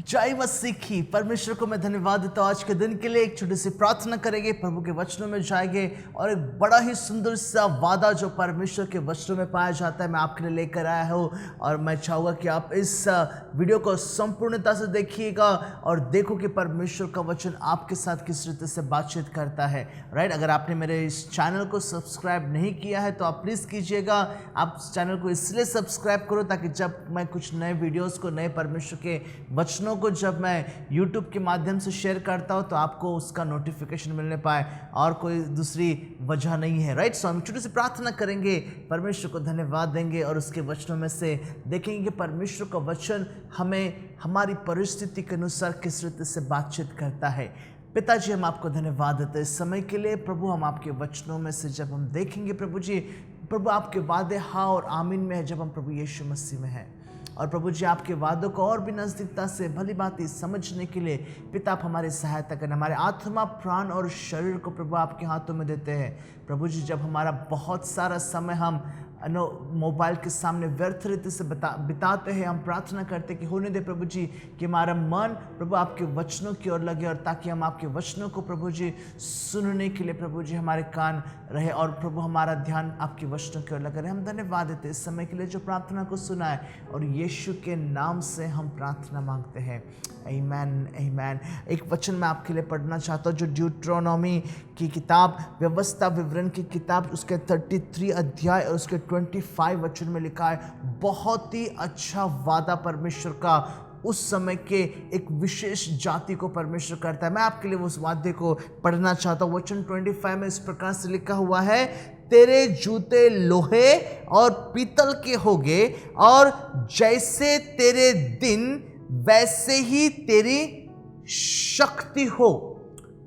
जय मसीह की। परमेश्वर को मैं धन्यवाद देता हूँ आज के दिन के लिए। एक छोटी सी प्रार्थना करेंगे, प्रभु के वचनों में जाएंगे और एक बड़ा ही सुंदर सा वादा जो परमेश्वर के वचनों में पाया जाता है मैं आपके लिए लेकर आया हूँ। और मैं चाहूँगा कि आप इस वीडियो को संपूर्णता से देखिएगा और देखो कि परमेश्वर का वचन आपके साथ किस रीति से बातचीत करता है। राइट, अगर आपने मेरे इस चैनल को सब्सक्राइब नहीं किया है तो आप प्लीज़ कीजिएगा। आप चैनल को इसलिए सब्सक्राइब करो ताकि जब मैं कुछ नए वीडियोज़ को, नए परमेश्वर के वचनों को जब मैं YouTube के माध्यम से शेयर करता हूं तो आपको उसका नोटिफिकेशन मिलने पाए, और कोई दूसरी वजह नहीं है। राइट, सो हम छोटी सी प्रार्थना करेंगे, परमेश्वर को धन्यवाद देंगे और उसके वचनों में से देखेंगे कि परमेश्वर का वचन हमें हमारी परिस्थिति के अनुसार किस रीति से बातचीत करता है। पिताजी, हम आपको धन्यवाद देते हैं इस समय के लिए। प्रभु, हम आपके वचनों में से जब हम देखेंगे प्रभु जी, प्रभु आपके वादे हाँ और आमीन में है जब हम प्रभु यीशु मसीह में हैं। और प्रभु जी, आपके वादों को और भी नज़दीकता से भली भांति समझने के लिए पिता आप हमारी सहायता करें। हमारे आत्मा, प्राण और शरीर को प्रभु आपके हाथों में देते हैं। प्रभु जी, जब हमारा बहुत सारा समय हम मोबाइल के सामने व्यर्थ रीति से बिताते हैं, हम प्रार्थना करते कि होने दे प्रभु जी कि हमारा मन प्रभु आपके वचनों की ओर लगे, और ताकि हम आपके वचनों को प्रभु जी सुनने के लिए प्रभु जी हमारे कान रहे, और प्रभु हमारा ध्यान आपके वचनों की ओर लगे रहे। हम धन्यवाद देते इस समय के लिए जो प्रार्थना को सुना है, और यीशु के नाम से हम प्रार्थना मांगते हैं। आमीन, आमीन। एक वचन मैं आपके लिए पढ़ना चाहता हूँ जो ड्यूट्रोनॉमी की किताब, व्यवस्था विवरण की किताब, उसके 33 अध्याय और उसके 25 वचन में लिखा है। बहुत ही अच्छा वादा परमेश्वर का उस समय के एक विशेष जाति को परमेश्वर करता है। मैं आपके लिए उस वादे को पढ़ना चाहता हूँ। वचन 25 में इस प्रकार से लिखा हुआ है, तेरे जूते लोहे और पीतल के होंगे, और जैसे तेरे दिन वैसे ही तेरी शक्ति हो।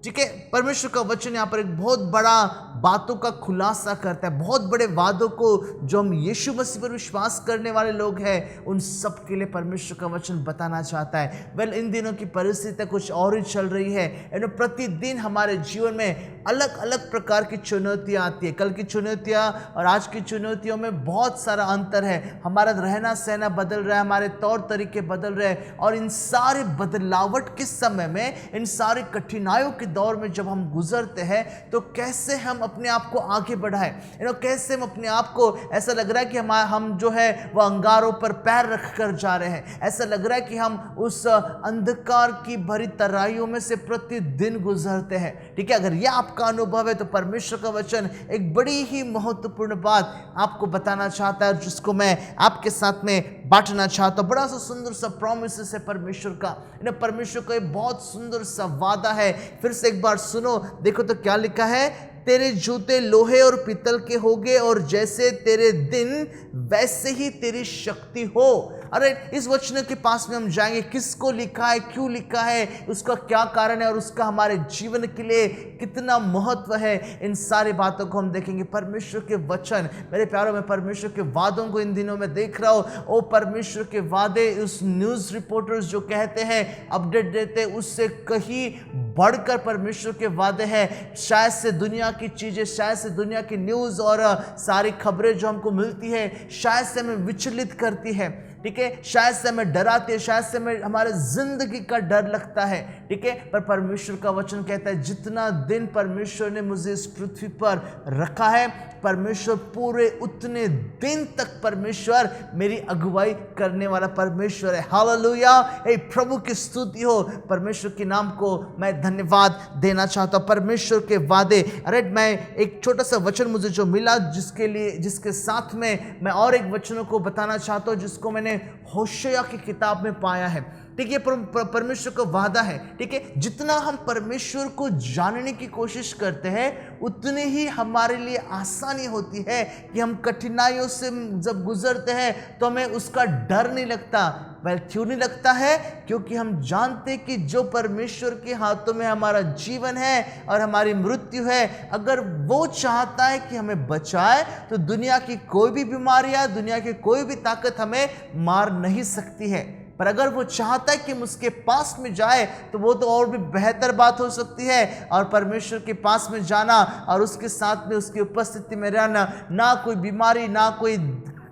ठीक है, परमेश्वर का वचन यहाँ पर एक बहुत बड़ा बातों का खुलासा करता है। बहुत बड़े वादों को जो हम यीशु मसीह पर विश्वास करने वाले लोग हैं उन सब के लिए परमेश्वर का वचन बताना चाहता है। इन दिनों की परिस्थितियाँ कुछ और ही चल रही है। प्रतिदिन हमारे जीवन में अलग अलग प्रकार की चुनौतियाँ आती है। कल की चुनौतियाँ और आज की चुनौतियों में बहुत सारा अंतर है। हमारा रहना सहना बदल रहा है, हमारे तौर तरीके बदल रहे हैं, और इन सारे बदलावट के समय में, इन सारी कठिनाइयों के दौर में जब हम गुजरते हैं तो कैसे हम अपने आप को आगे बढ़ाएं, कैसे हम अपने आप को, ऐसा लग रहा है कि हम जो है वो अंगारों पर पैर रख कर जा रहे हैं। ऐसा लग रहा है कि हम उस अंधकार की भरी तराइयों में से प्रतिदिन गुजरते हैं। ठीक है, अगर यह आपका अनुभव है तो परमेश्वर का वचन एक बड़ी ही महत्वपूर्ण बात आपको बताना चाहता है, जिसको मैं आपके साथ में बांटना चाहता हूं। बड़ा सा सुंदर सा प्रॉमिस है परमेश्वर का। परमेश्वर का एक बहुत सुंदर सा वादा है। फिर से एक बार सुनो, देखो तो क्या लिखा है, तेरे जूते लोहे और पीतल के होंगे, और जैसे तेरे दिन वैसे ही तेरी शक्ति हो। अरे इस वचन के पास में हम जाएंगे, किसको लिखा है, क्यों लिखा है, उसका क्या कारण है, और उसका हमारे जीवन के लिए कितना महत्व है, इन सारी बातों को हम देखेंगे। परमेश्वर के वचन, मेरे प्यारों में, परमेश्वर के वादों को इन दिनों में देख रहा हूँ। ओ परमेश्वर के वादे, उस न्यूज़ रिपोर्टर्स जो कहते हैं, अपडेट देते हैं, उससे कहीं बढ़कर परमेश्वर के वादे हैं। शायद से दुनिया की चीज़ें, शायद से दुनिया की न्यूज़ और सारी खबरें जो हमको मिलती है, शायद से हमें विचलित करती है। ठीक है, शायद से हमें डराती है, शायद से हमें हमारे जिंदगी का डर लगता है। ठीक है, पर परमेश्वर का वचन कहता है, जितना दिन परमेश्वर ने मुझे इस पृथ्वी पर रखा है, परमेश्वर पूरे उतने दिन तक परमेश्वर मेरी अगुवाई करने वाला परमेश्वर है। हालेलुया, प्रभु की स्तुति हो। परमेश्वर के नाम को मैं धन्यवाद देना चाहता हूँ। परमेश्वर के वादे, अरे मैं एक छोटा सा वचन मुझे जो मिला, जिसके साथ में मैं और एक वचनों को बताना चाहता हूँ, जिसको मैंने होशेया की किताब में पाया है। ठीक है, परमेश्वर का वादा है। ठीक है, जितना हम परमेश्वर को जानने की कोशिश करते हैं उतनी ही हमारे लिए आसानी होती है कि हम कठिनाइयों से जब गुजरते हैं तो हमें उसका डर नहीं लगता। क्यों नहीं लगता है? क्योंकि हम जानते हैं कि जो परमेश्वर के हाथों में हमारा जीवन है और हमारी मृत्यु है, अगर वो चाहता है कि हमें बचाए तो दुनिया की कोई भी बीमारियां, दुनिया की कोई भी ताकत हमें मार नहीं सकती है। पर अगर वो चाहता है कि हम उसके पास में जाए तो वो तो और भी बेहतर बात हो सकती है। और परमेश्वर के पास में जाना और उसके साथ में उसकी उपस्थिति में रहना, ना कोई बीमारी, ना कोई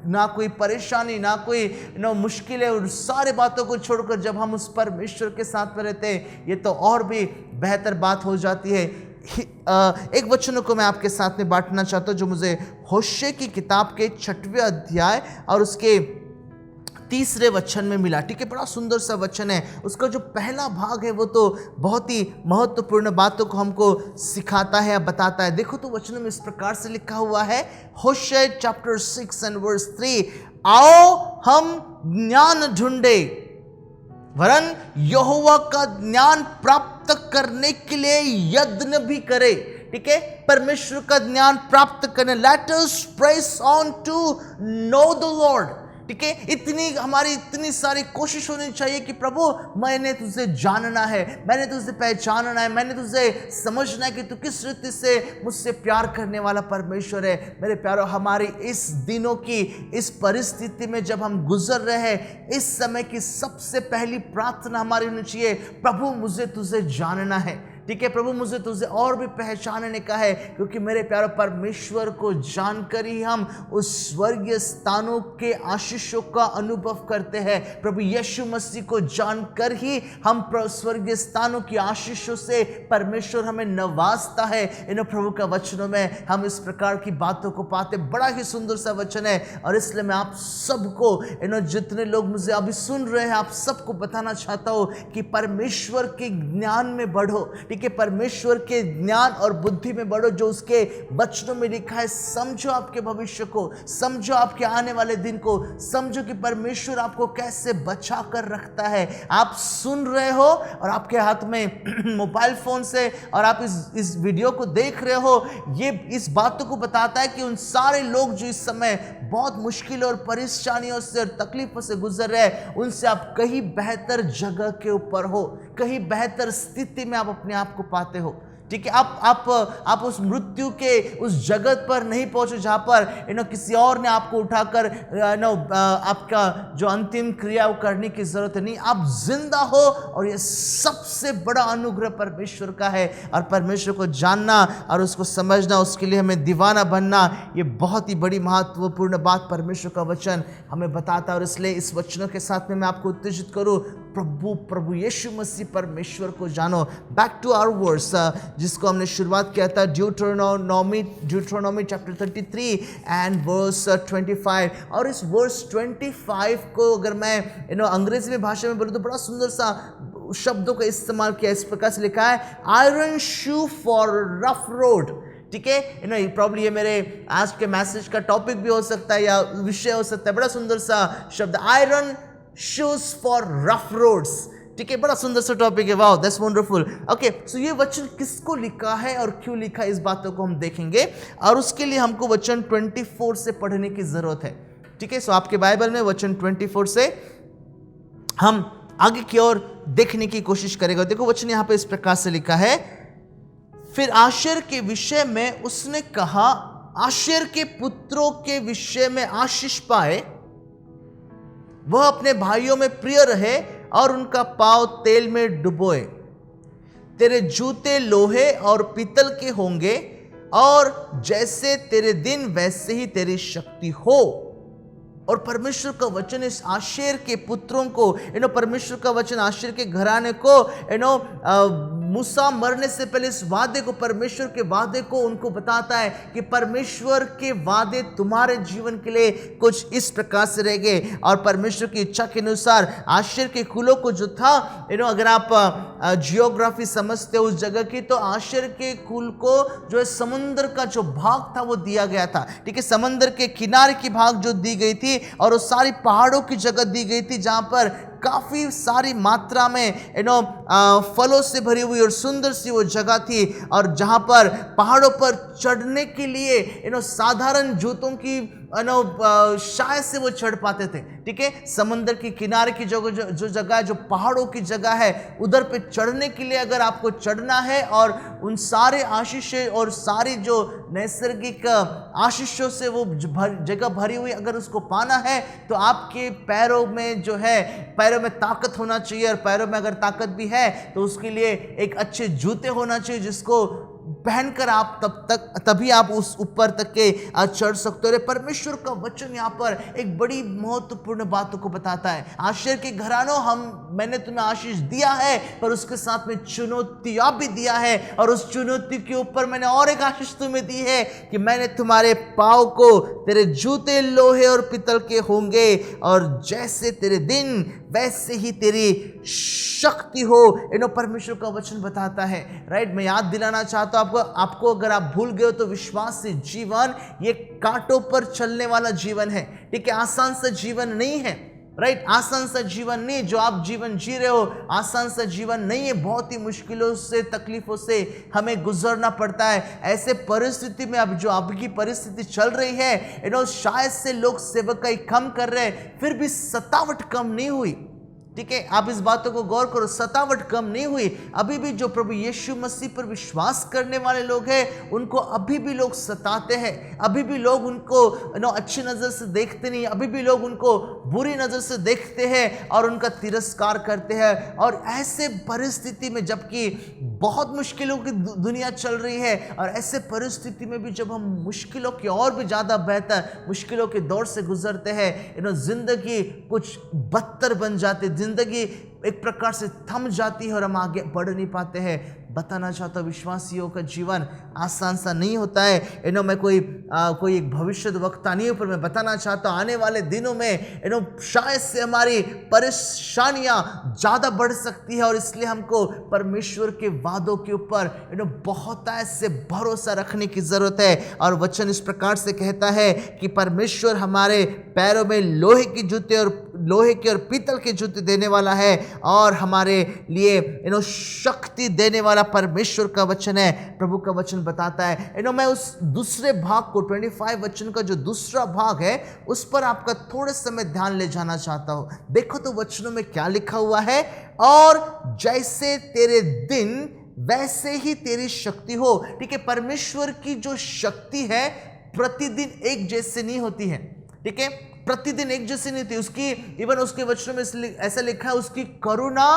ना कोई परेशानी, ना कोई मुश्किलें, और सारी बातों को छोड़कर जब हम उस परमेश्वर के साथ में रहते हैं, ये तो और भी बेहतर बात हो जाती है। एक वचनों को मैं आपके साथ में बांटना चाहता हूँ जो मुझे होशे की किताब के 6वें अध्याय और उसके 3रे वचन में मिला। ठीक है, बड़ा सुंदर सा वचन है। उसका जो पहला भाग है वो तो बहुत ही महत्वपूर्ण बातों को हमको सिखाता है, बताता है। देखो तो वचनों में इस प्रकार से लिखा हुआ है, होशे चैप्टर 6 एंड वर्स 3, आओ हम ज्ञान ढूंढे वरन यहोवा का ज्ञान प्राप्त करने के लिए यत्न भी करे। ठीक है, परमेश्वर का ज्ञान प्राप्त करने, let us press on to know the Lord. ठीक है, हमारी इतनी सारी कोशिश होनी चाहिए कि प्रभु मैंने तुझे जानना है, मैंने तुझे पहचानना है, मैंने तुझे समझना है कि तू किस रीति से मुझसे प्यार करने वाला परमेश्वर है। मेरे प्यारो, हमारी इस दिनों की इस परिस्थिति में जब हम गुजर रहे हैं, इस समय की सबसे पहली प्रार्थना हमारी होनी चाहिए, प्रभु मुझे तुझे जानना है। ठीक है, प्रभु मुझे तुझे और भी पहचानने का है, क्योंकि मेरे प्यारे परमेश्वर को जानकर ही हम उस स्वर्गीय स्थानों के आशीषों का अनुभव करते हैं। प्रभु यीशु मसीह को जानकर ही हम स्वर्गीय स्थानों की आशीषों से परमेश्वर हमें नवाजता है। इन प्रभु का वचनों में हम इस प्रकार की बातों को पाते। बड़ा ही सुंदर सा वचन है, और इसलिए मैं आप सबको, जितने लोग मुझे अभी सुन रहे हैं, आप सबको बताना चाहता हूं कि परमेश्वर के ज्ञान में बढ़ो। ठीक है, परमेश्वर के ज्ञान और बुद्धि में बढ़ो, जो उसके वचनों में लिखा है। समझो आपके भविष्य को, समझो आपके आने वाले दिन को, समझो कि परमेश्वर आपको कैसे बचा कर रखता है। आप सुन रहे हो और आपके हाथ में मोबाइल फोन से और आप इस वीडियो को देख रहे हो, ये इस बातों को बताता है कि उन सारे लोग जो इस समय बहुत मुश्किल और परेशानियों से और तकलीफों से गुजर रहे हैं, उनसे आप कहीं बेहतर जगह के ऊपर हो, कहीं बेहतर स्थिति में आप अपने आप को पाते हो। ठीक है, आप उस मृत्यु के उस जगत पर नहीं पहुंचे जहां पर किसी और ने आपको उठाकर आपका जो अंतिम क्रिया वो करने की जरूरत नहीं। आप जिंदा हो, और ये सबसे बड़ा अनुग्रह परमेश्वर का है। और परमेश्वर को जानना और उसको समझना, उसके लिए हमें दीवाना बनना, ये बहुत ही बड़ी महत्वपूर्ण बात परमेश्वर का वचन हमें बताता है। और इसलिए इस वचनों के साथ में मैं आपको उत्तेजित करूं, प्रभु यीशु मसीह परमेश्वर को जानो। बैक टू आवर वर्स, जिसको हमने शुरुआत किया था, ड्यूट्रोनॉमी चैप्टर 33 एंड वर्स 25। और इस वर्स 25 को अगर मैं अंग्रेजी में भाषा में बोलूँ तो बड़ा सुंदर सा शब्दों का इस्तेमाल किया। इस प्रकार से लिखा है, iron shoe for rough road. ठीक है, प्रॉब्ली ये मेरे आज के मैसेज का टॉपिक भी हो सकता है या विषय हो सकता है। बड़ा सुंदर सा शब्द, iron shoes for rough roads. ठीक है, बड़ा सुंदर सा टॉपिक है। Wow, that's wonderful. Okay, so ये वचन किसको लिखा है और क्यों लिखा है, इस बातों को हम देखेंगे। और उसके लिए हमको वचन 24 से पढ़ने की जरूरत है। ठीक है, सो आपके बाइबल में वचन 24 से हम आगे की ओर देखने की कोशिश करेंगे। देखो वचन यहाँ पे इस प्रकार से लिखा है, फिर आशेर के विषय में उसने कहा, आशेर के पुत्रों के विषय में आशीष पाए, वह अपने भाइयों में प्रिय रहे और उनका पांव तेल में डुबोए। तेरे जूते लोहे और पीतल के होंगे, और जैसे तेरे दिन वैसे ही तेरी शक्ति हो। और परमेश्वर का वचन इस आशेर के पुत्रों को, परमेश्वर का वचन आशेर के घराने को मूसा मरने से पहले इस वादे को, परमेश्वर के वादे को उनको बताता है कि परमेश्वर के वादे तुम्हारे जीवन के लिए कुछ इस प्रकार से रहेंगे। और परमेश्वर की इच्छा के अनुसार आशेर के कुलों को जो था, अगर आप जियोग्राफी समझते हो उस जगह की, तो आशेर के कुल को जो है समुद्र का जो भाग था वो दिया गया था। ठीक है, समुद्र के किनारे की भाग जो दी गई थी, और वो सारी पहाड़ों की जगह दी गई थी जहां पर काफी सारी मात्रा में फलों से भरी हुई और सुंदर सी वो जगह थी। और जहां पर पहाड़ों पर चढ़ने के लिए साधारण जूतों की शायद से वो चढ़ पाते थे। ठीक है, समंदर के किनारे की जो जगह है, जो पहाड़ों की जगह है, उधर पे चढ़ने के लिए अगर आपको चढ़ना है और उन सारे आशीषें और सारी जो नैसर्गिक आशीषों से वो जगह भरी हुई अगर उसको पाना है, तो आपके पैरों में जो है, पैरों में ताकत होना चाहिए। और पैरों में अगर ताकत भी है तो उसके लिए एक अच्छे जूते होना चाहिए जिसको पहनकर आप तभी आप उस ऊपर तक के चढ़ सकते हो। परमेश्वर का वचन यहाँ पर एक बड़ी महत्वपूर्ण बातों को बताता है। आश्चर्य के घरानों, मैंने तुम्हें आशीष दिया है, पर उसके साथ में चुनौतियां भी दिया है, और उस चुनौती के ऊपर मैंने और एक आशीष तुम्हें दी है कि मैंने तुम्हारे पाँव को, तेरे जूते लोहे और पीतल के होंगे, और जैसे तेरे दिन वैसे ही तेरी शक्ति हो। परमेश्वर का वचन बताता है, राइट। मैं याद दिलाना चाहता हूं आपको अगर आप भूल गए हो तो विश्वास से जीवन ये कांटों पर चलने वाला जीवन है, ठीक है। आसान सा जीवन नहीं है, राइट। आसान सा जीवन नहीं, जो आप जीवन जी रहे हो आसान सा जीवन नहीं है। बहुत ही मुश्किलों से, तकलीफों से हमें गुजरना पड़ता है। ऐसे परिस्थिति में अब जो आपकी परिस्थिति चल रही है, शायद से लोग सेवकाई कम कर रहे हैं, फिर भी सतावट कम नहीं हुई, ठीक है। आप इस बातों को गौर करो, सतावट कम नहीं हुई। अभी भी जो प्रभु यीशु मसीह पर विश्वास करने वाले लोग हैं, उनको अभी भी लोग सताते हैं, अभी भी लोग उनको अच्छी नज़र से देखते नहीं, अभी भी लोग उनको बुरी नज़र से देखते हैं और उनका तिरस्कार करते हैं। और ऐसे परिस्थिति में, जबकि बहुत मुश्किलों की दुनिया चल रही है, और ऐसे परिस्थिति में भी जब हम मुश्किलों की और भी ज़्यादा बेहतर मुश्किलों के दौर से गुजरते हैं, जिंदगी कुछ बदतर बन जाती, जिंदगी एक प्रकार से थम जाती है और हम आगे बढ़ नहीं पाते हैं। बताना चाहता हूँ, विश्वासियों का जीवन आसान सा नहीं होता है। मैं कोई एक भविष्य वक्ता नहीं हूँ, पर मैं बताना चाहता हूँ आने वाले दिनों में शायद से हमारी परेशानियाँ ज़्यादा बढ़ सकती है, और इसलिए हमको परमेश्वर के वादों के ऊपर बहुत ऐसे भरोसा रखने की ज़रूरत है। और वचन इस प्रकार से कहता है कि परमेश्वर हमारे पैरों में लोहे के और पीतल के जूते देने वाला है, और हमारे लिए शक्ति देने वाला परमेश्वर का वचन है। प्रभु का वचन बताता है। मैं उस दूसरे भाग को, 25 वचन का जो दूसरा भाग है, उस पर आपका थोड़े समय ध्यान ले जाना चाहता हूं। देखो तो वचनों में क्या लिखा हुआ है, और जैसे तेरे दिन वैसे ही तेरी शक्ति हो, ठीक है। परमेश्वर की जो शक्ति है प्रतिदिन एक जैसे नहीं होती है, ठीक है। प्रतिदिन एक जैसी नहीं थी उसकी। इवन उसके वचनों में ऐसा लिखा है, उसकी करुणा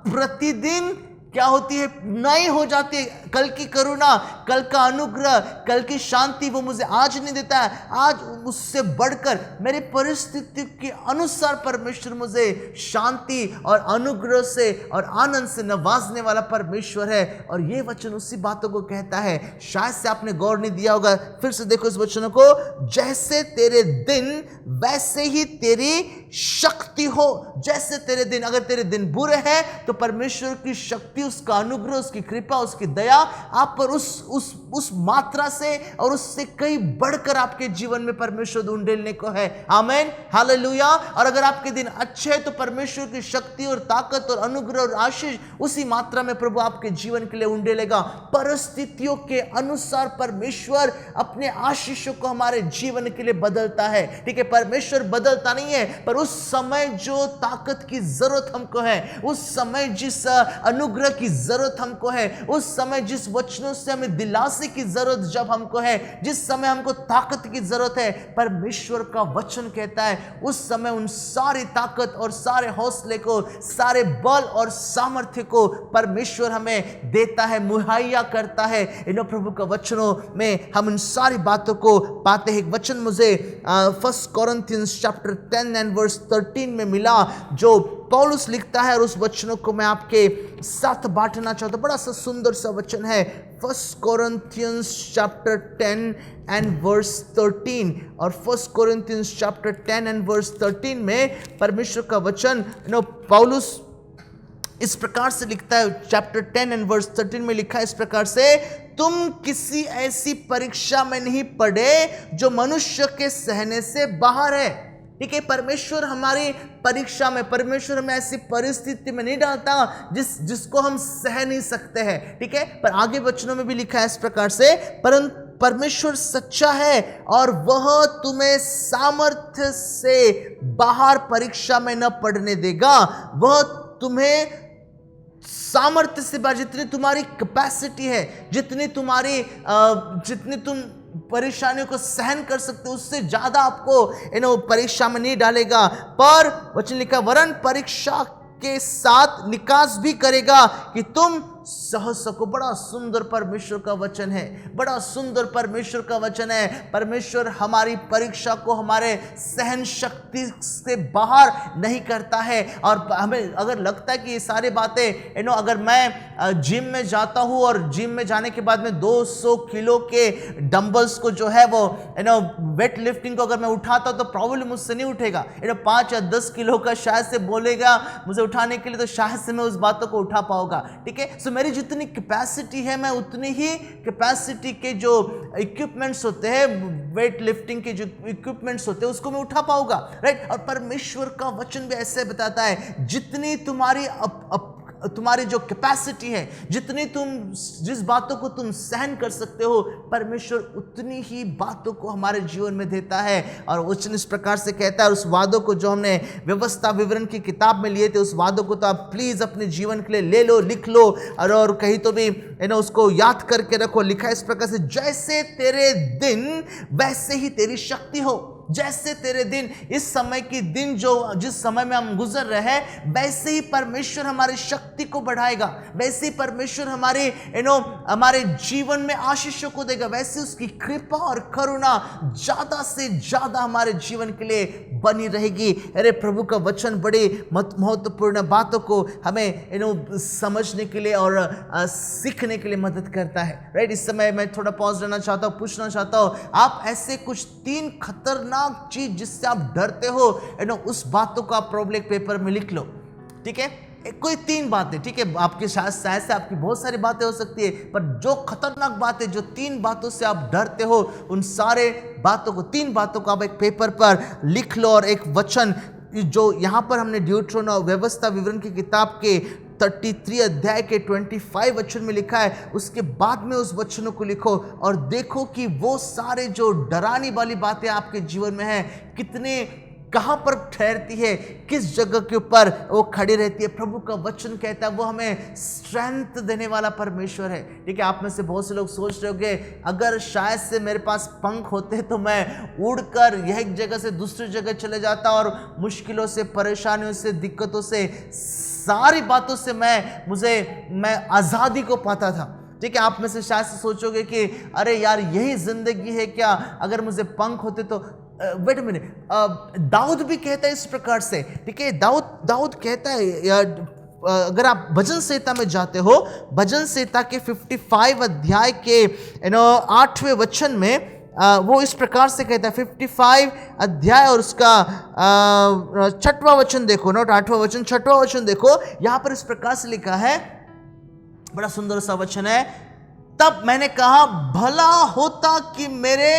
प्रतिदिन क्या होती है, नई हो जाती है। कल की करुणा, कल का अनुग्रह, कल की शांति वो मुझे आज नहीं देता है, आज उससे बढ़कर मेरी परिस्थिति के अनुसार परमेश्वर मुझे शांति और अनुग्रह से और आनंद से नवाजने वाला परमेश्वर है। और ये वचन उसी बातों को कहता है। शायद से आपने गौर नहीं दिया होगा, फिर से देखो इस वचनों को, जैसे तेरे दिन वैसे ही तेरी शक्ति हो। जैसे तेरे दिन, अगर तेरे दिन बुरे हैं तो परमेश्वर की शक्ति, उसका अनुग्रह, उसकी कृपा, उसकी दया आप पर उस मात्रा से और उससे कई बढ़कर आपके जीवन में परमेश्वर उंडेलने को है। आमीन, हालेलुया। और अगर आपके दिन अच्छे हैं तो परमेश्वर की शक्ति और ताकत और अनुग्रह और आशीष उसी मात्रा में प्रभु आपके जीवन के लिए उंडेलेगा। परिस्थितियों के अनुसार परमेश्वर अपने आशीषों को हमारे जीवन के लिए बदलता है, ठीक है। परमेश्वर बदलता नहीं है, पर उस समय जो ताकत की जरूरत हमको है, उस समय जिस अनुग्रह की जरूरत हमको है, उस समय जिस वचनों से हमें दिलासे की जरूरत जब हमको है, जिस समय हमको ताकत की जरूरत है, परमेश्वर का वचन कहता है उस समय उन सारी ताकत और सारे हौसले को, सारे बल और सामर्थ्य को परमेश्वर हमें देता है, मुहैया करता है। इन प्रभु का वचनों में हम इन सारी बातों को पाते हैं। एक वचन मुझे 1 Corinthians chapter 10 and verse 13 में मिला, जो पौलुस लिखता है, और उस वचनों को मैं आपके साथ बांटना चाहता हूं। बड़ा सा सुंदर सा वचन है, 1 Corinthians chapter 10 and verse 13। और 1 Corinthians chapter 10 and verse 13 में परमेश्वर का वचन पौलुस इस प्रकार से लिखता है। चैप्टर 10 एंड वर्स 13 में लिखा है इस प्रकार से, तुम किसी ऐसी परीक्षा में नहीं पड़े जो मनुष्य के सहने से बाहर है, ठीक है। परमेश्वर हमारी परीक्षा में, परमेश्वर हमें ऐसी परिस्थिति में नहीं डालता जिसको हम सह नहीं सकते हैं, ठीक है। पर आगे वचनों में भी लिखा है इस प्रकार से, परंतु परमेश्वर सच्चा है और वह तुम्हें सामर्थ्य से बाहर परीक्षा में न पड़ने देगा। वह तुम्हें सामर्थ्य से बाहर, जितनी तुम्हारी कैपेसिटी है, जितनी तुम परेशानियों को सहन कर सकते हो, उससे ज्यादा आपको परीक्षा में नहीं डालेगा। पर वचन लिखा, वरन परीक्षा के साथ निकास भी करेगा कि तुम सह सको। बड़ा सुंदर परमेश्वर का वचन है, बड़ा सुंदर परमेश्वर का वचन है। परमेश्वर हमारी परीक्षा को हमारे सहन शक्ति से बाहर नहीं करता है। और हमें अगर लगता है कि ये सारी बातें अगर मैं जिम में जाता हूँ और जिम में जाने के बाद में 200 किलो के डंबल्स को जो है वो वेट लिफ्टिंग को अगर मैं उठाता हूँ तो प्रॉब्लम मुझसे नहीं उठेगा। 5 या 10 किलो का शायद से बोलेगा मुझे उठाने के लिए, तो शायद से मैं उस बातों को उठा पाऊंगा। ठीक है, सो मेरी जितनी कैपेसिटी है मैं उतनी ही कैपेसिटी के जो इक्विपमेंट्स होते हैं, वेट लिफ्टिंग के जो इक्विपमेंट्स होते हैं उसको मैं उठा पाऊंगा। राइट, और परमेश्वर का वचन भी ऐसे बताता है जितनी तुम्हारी जो कैपेसिटी है, जितनी जिस बातों को तुम सहन कर सकते हो, परमेश्वर उतनी ही बातों को हमारे जीवन में देता है। और वचन इस प्रकार से कहता है, उस वादों को जो हमने व्यवस्था विवरण की किताब में लिए थे, उस वादों को तो आप प्लीज अपने जीवन के लिए ले लो, लिख लो, और कहीं तो भी उसको याद करके रखो। लिखा है इस प्रकार से, जैसे तेरे दिन वैसे ही तेरी शक्ति हो। जैसे तेरे दिन, इस समय की दिन जिस समय में हम गुजर रहे हैं, वैसे ही परमेश्वर हमारी शक्ति को बढ़ाएगा, वैसे ही परमेश्वर हमारे जीवन में आशीषों को देगा, वैसे उसकी कृपा और करुणा ज्यादा से ज्यादा हमारे जीवन के लिए बनी रहेगी। अरे प्रभु का वचन बड़े महत्वपूर्ण बातों को हमें समझने के लिए और सीखने के लिए मदद करता है। राइट, इस समय मैं थोड़ा पॉज लेना चाहता हूँ, पूछना चाहता हूँ, आप ऐसे कुछ 3 खतरनाक चीज जिससे आप डरते हो, उस बातों को आप प्रोब्लेम पेपर में लिख लो। ठीक है, कोई 3 बातें। ठीक है, आपके शायद से आपकी बहुत सारी बातें हो सकती है, पर जो खतरनाक बातें, जो 3 बातों से आप डरते हो, उन सारे बातों को, 3 बातों को आप एक पेपर पर लिख लो। और एक वचन जो यहां पर हमने ड्यूट्रोनोमी व्यवस्था विवरण की किताब के 33 अध्याय के 25 वचन में लिखा है, उसके बाद में उस वचनों को लिखो और देखो कि वो सारे जो डराने वाली बातें आपके जीवन में हैं, कहां पर ठहरती है, किस जगह के ऊपर वो खड़ी रहती है। प्रभु का वचन कहता है वो हमें स्ट्रेंथ देने वाला परमेश्वर है। ठीक है, आप में से बहुत से लोग सोच रहे होंगे, अगर शायद से मेरे पास पंख होते तो मैं उड़कर एक जगह से दूसरी जगह चले जाता और मुश्किलों से, परेशानियों से, दिक्कतों से, सारी बातों से मैं आज़ादी को पाता था। ठीक है, आप में से शायद से सोचोगे कि अरे यार यही जिंदगी है क्या, अगर मुझे पंख होते तो। वेट मिनट, दाऊद भी कहता है इस प्रकार से। ठीक है, दाऊद कहता है, अगर आप भजन संहिता में जाते हो, भजन संहिता के 55 अध्याय के 8वें वचन में वो इस प्रकार से कहता है, 55 अध्याय और उसका 6वां वचन देखो, नोट 8वां वचन, 6वां वचन देखो। यहां पर इस प्रकार से लिखा है, बड़ा सुंदर सा वचन है, तब मैंने कहा भला होता कि मेरे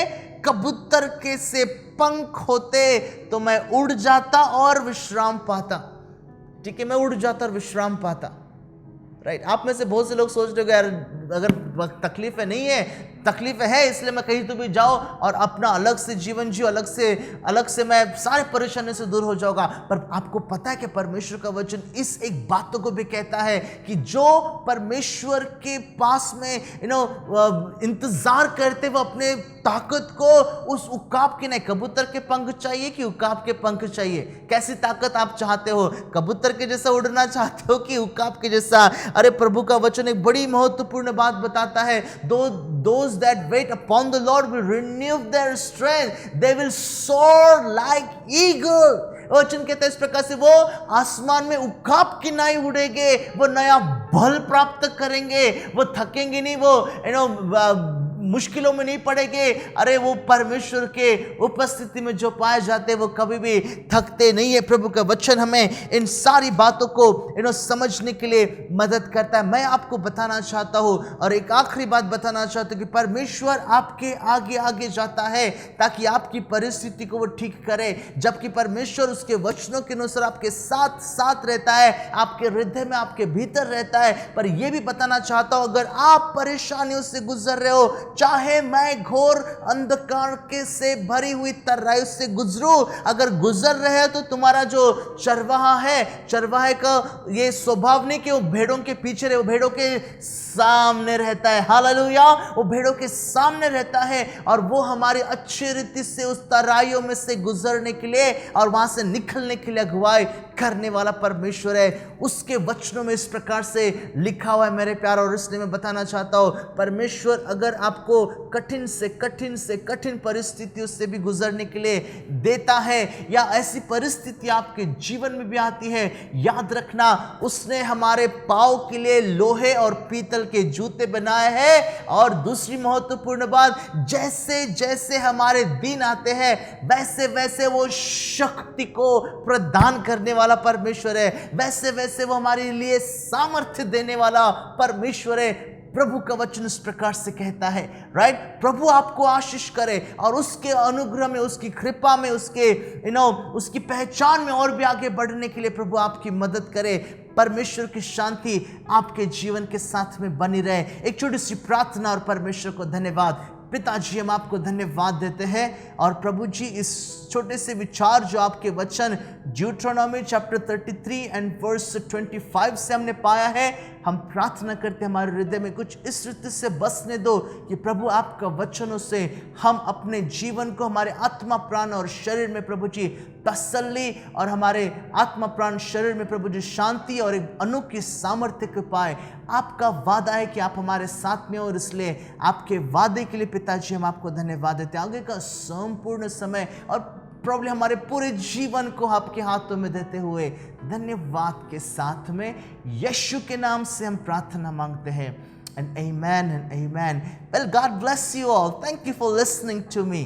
कबूतर के से पंख होते तो मैं उड़ जाता और विश्राम पाता। ठीक है, मैं उड़ जाता और विश्राम पाता। राइट, आप में से बहुत से लोग सोच रहे हो यार अगर तकलीफें नहीं है, तकलीफें है इसलिए मैं कहीं तो भी जाओ और अपना अलग से जीवन जियो, अलग से मैं सारे परेशानी से दूर हो जाऊंगा। पर आपको पता है कि परमेश्वर का वचन इस एक बातों को भी कहता है कि जो परमेश्वर के पास में इंतजार करते वो अपने ताकत को उस उकाब के, नहीं कबूतर के पंख चाहिए कि उकाब के पंख चाहिए? कैसी ताकत आप चाहते हो? कबूतर के जैसा उड़ना चाहते हो कि उकाब के जैसा? अरे प्रभु का वचन एक बड़ी महत्वपूर्ण बात बताता है, those that wait upon the Lord will renew their strength, they will soar like eagle। वचन कहता है इस प्रकार से वो आसमान में उकाब की नाई उड़ेंगे, वो नया बल प्राप्त करेंगे, वो थकेंगे नहीं, वो मुश्किलों में नहीं पड़ेंगे। अरे वो परमेश्वर के उपस्थिति में जो पाए जाते हैं वो कभी भी थकते नहीं है। प्रभु का वचन हमें इन सारी बातों को समझने के लिए मदद करता है। मैं आपको बताना चाहता हूं और एक आखिरी बात बताना चाहता हूं कि परमेश्वर आपके आगे आगे जाता है ताकि आपकी परिस्थिति को वो ठीक करे, जबकि परमेश्वर उसके वचनों के अनुसार आपके साथ साथ रहता है, आपके हृदय में, आपके भीतर रहता है। पर यह भी बताना चाहता हूं, अगर आप परेशानियों से गुजर रहे हो, चाहे मैं घोर अंधकार के से भरी हुई तराई से गुजरूं, अगर गुजर रहे हो तो तुम्हारा जो चरवाहा है, चरवाहे का ये स्वभाव नहीं कि वो भेड़ों के पीछे रहे, वो भेड़ों के सामने रहता है। हालेलुया, वो भेड़ों के सामने रहता है और वो हमारी अच्छी रीति से उस तराइयों में से गुजरने के लिए और वहां से निकलने के लिए अगुवाई करने वाला परमेश्वर है। उसके वचनों में इस प्रकार से लिखा हुआ है मेरे प्यार, और इसलिए मैं बताना चाहता हूँ, परमेश्वर अगर आपको कठिन से कठिन परिस्थितियों से भी गुजरने के लिए देता है, या ऐसी परिस्थिति आपके जीवन में भी आती है, याद रखना उसने हमारे पाँव के लिए लोहे और पीतल के जूते बनाए हैं। और दूसरी महत्वपूर्ण बात, जैसे जैसे हमारे दिन आते हैं वैसे वैसे वो शक्ति को प्रदान करने वाला परमेश्वर है, वैसे वैसे वो हमारे लिए सामर्थ्य देने वाला परमेश्वर है। प्रभु का वचन इस प्रकार से कहता है, राइट। प्रभु आपको आशीष करे और उसके अनुग्रह में, उसकी कृपा में, उसके उसकी पहचान में और भी आगे बढ़ने के लिए प्रभु आपकी मदद करे। परमेश्वर की शांति आपके जीवन के साथ में बनी रहे। एक छोटी सी प्रार्थना और परमेश्वर को धन्यवाद। पिताजी, हम आपको धन्यवाद देते हैं, और प्रभु जी इस छोटे से विचार जो आपके वचन ड्यूट्रोनॉमी चैप्टर 33 एंड वर्स 25 से हमने पाया है, हम प्रार्थना करते हैं हमारे हृदय में कुछ इस रीति से बसने दो कि प्रभु आपका वचनों से हम अपने जीवन को, हमारे आत्मा प्राण और शरीर में प्रभु जी तसल्ली, और हमारे आत्मा प्राण शरीर में प्रभु जी शांति और एक अनोखी सामर्थ्य को पाए। आपका वादा है कि आप हमारे साथ में, और इसलिए आपके वादे के लिए पिताजी हम आपको धन्यवाद देते हैं। आगे का संपूर्ण समय और प्रॉब्लम हमारे पूरे जीवन को आपके हाथों में देते हुए धन्यवाद के साथ में यीशु के नाम से हम प्रार्थना मांगते हैं। And amen and amen. Well, God bless you all. Thank you for listening to me.